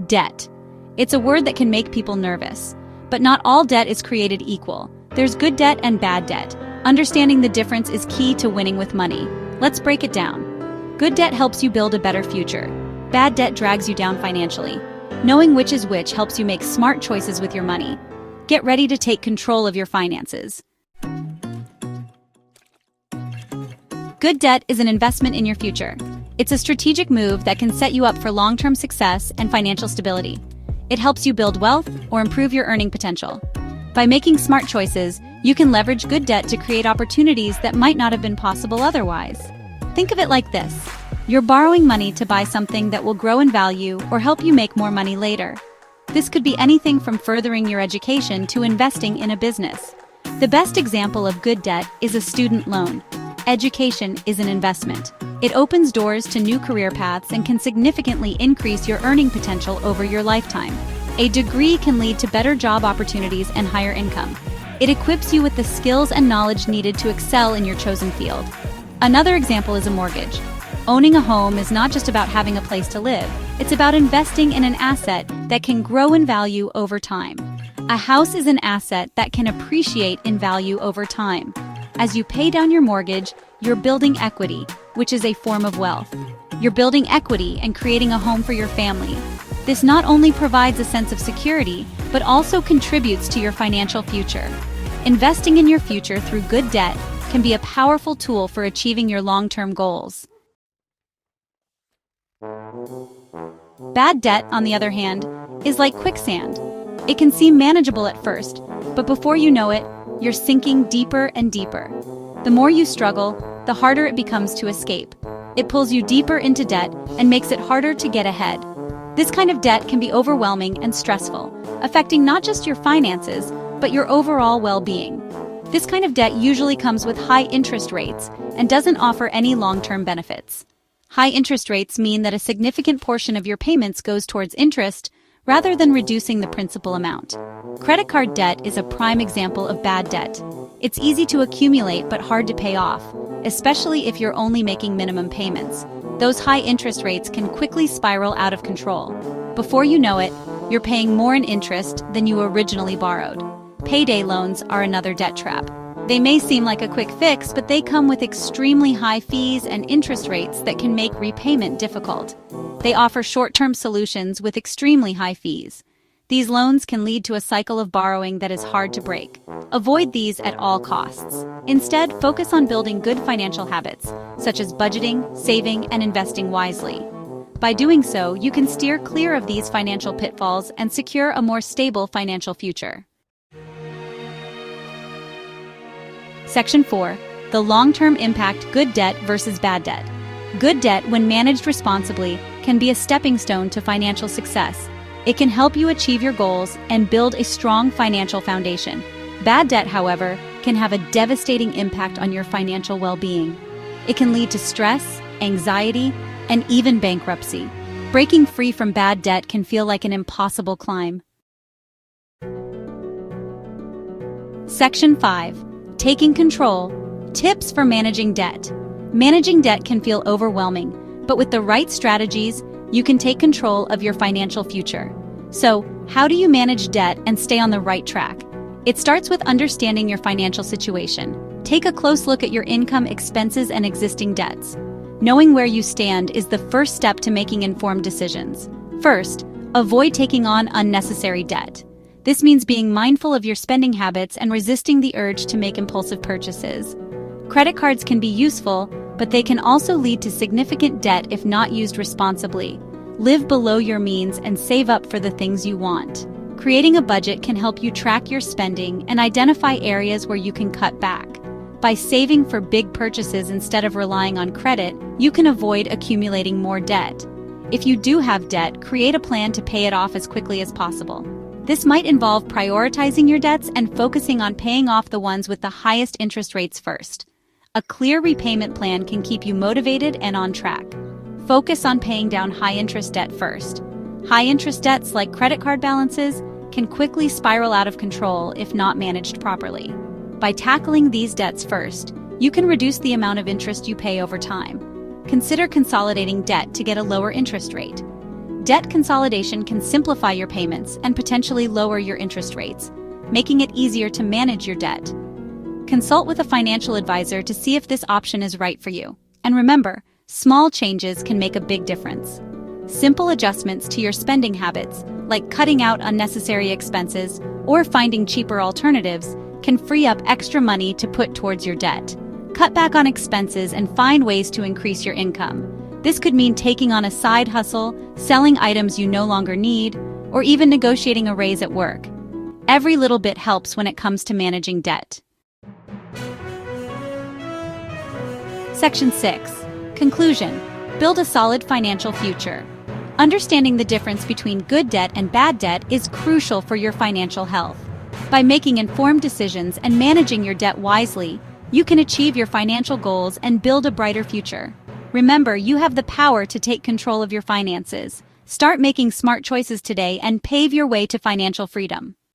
Debt. It's a word that can make people nervous. But not all debt is created equal. There's good debt and bad debt. Understanding the difference is key to winning with money. Let's break it down. Good debt helps you build a better future. Bad debt drags you down financially. Knowing which is which helps you make smart choices with your money. Get ready to take control of your finances. Good debt is an investment in your future. It's a strategic move that can set you up for long-term success and financial stability. It helps you build wealth or improve your earning potential. By making smart choices, you can leverage good debt to create opportunities that might not have been possible otherwise. Think of it like this. You're borrowing money to buy something that will grow in value or help you make more money later. This could be anything from furthering your education to investing in a business. The best example of good debt is a student loan. Education is an investment. It opens doors to new career paths and can significantly increase your earning potential over your lifetime. A degree can lead to better job opportunities and higher income. It equips you with the skills and knowledge needed to excel in your chosen field. Another example is a mortgage. Owning a home is not just about having a place to live. It's about investing in an asset that can grow in value over time. A house is an asset that can appreciate in value over time. As you pay down your mortgage, you're building equity, which is a form of wealth. You're building equity and creating a home for your family. This not only provides a sense of security, but also contributes to your financial future. Investing in your future through good debt can be a powerful tool for achieving your long-term goals. Bad debt, on the other hand, is like quicksand. It can seem manageable at first, but before you know it, you're sinking deeper and deeper. The more you struggle, the harder it becomes to escape. It pulls you deeper into debt and makes it harder to get ahead. This kind of debt can be overwhelming and stressful, affecting not just your finances, but your overall well-being. This kind of debt usually comes with high interest rates and doesn't offer any long-term benefits. High interest rates mean that a significant portion of your payments goes towards interest rather than reducing the principal amount. Credit card debt is a prime example of bad debt. It's easy to accumulate but hard to pay off, especially if you're only making minimum payments. Those high interest rates can quickly spiral out of control. Before you know it, you're paying more in interest than you originally borrowed. Payday loans are another debt trap. They may seem like a quick fix, but they come with extremely high fees and interest rates that can make repayment difficult. They offer short-term solutions with extremely high fees. These loans can lead to a cycle of borrowing that is hard to break. Avoid these at all costs. Instead, focus on building good financial habits, such as budgeting, saving, and investing wisely. By doing so, you can steer clear of these financial pitfalls and secure a more stable financial future. Section 4. The long-term impact: good debt versus bad debt. Good debt, when managed responsibly, can be a stepping stone to financial success. It can help you achieve your goals and build a strong financial foundation. Bad debt, however, can have a devastating impact on your financial well-being. It can lead to stress, anxiety, and even bankruptcy. Breaking free from bad debt can feel like an impossible climb. Section 5. Taking control. Tips for managing debt. Managing debt can feel overwhelming, but with the right strategies, you can take control of your financial future. So, how do you manage debt and stay on the right track? It starts with understanding your financial situation. Take a close look at your income, expenses, and existing debts. Knowing where you stand is the first step to making informed decisions. First, avoid taking on unnecessary debt. This means being mindful of your spending habits and resisting the urge to make impulsive purchases. Credit cards can be useful, but they can also lead to significant debt if not used responsibly. Live below your means and save up for the things you want. Creating a budget can help you track your spending and identify areas where you can cut back. By saving for big purchases instead of relying on credit, you can avoid accumulating more debt. If you do have debt, create a plan to pay it off as quickly as possible. This might involve prioritizing your debts and focusing on paying off the ones with the highest interest rates first. A clear repayment plan can keep you motivated and on track. Focus on paying down high-interest debt first. High-interest debts, like credit card balances, can quickly spiral out of control if not managed properly. By tackling these debts first, you can reduce the amount of interest you pay over time. Consider consolidating debt to get a lower interest rate. Debt consolidation can simplify your payments and potentially lower your interest rates, making it easier to manage your debt. Consult with a financial advisor to see if this option is right for you. And remember, small changes can make a big difference. Simple adjustments to your spending habits, like cutting out unnecessary expenses or finding cheaper alternatives, can free up extra money to put towards your debt. Cut back on expenses and find ways to increase your income. This could mean taking on a side hustle, selling items you no longer need, or even negotiating a raise at work. Every little bit helps when it comes to managing debt. Section 6. Conclusion. Build a solid financial future. Understanding the difference between good debt and bad debt is crucial for your financial health. By making informed decisions and managing your debt wisely, you can achieve your financial goals and build a brighter future. Remember, you have the power to take control of your finances. Start making smart choices today and pave your way to financial freedom.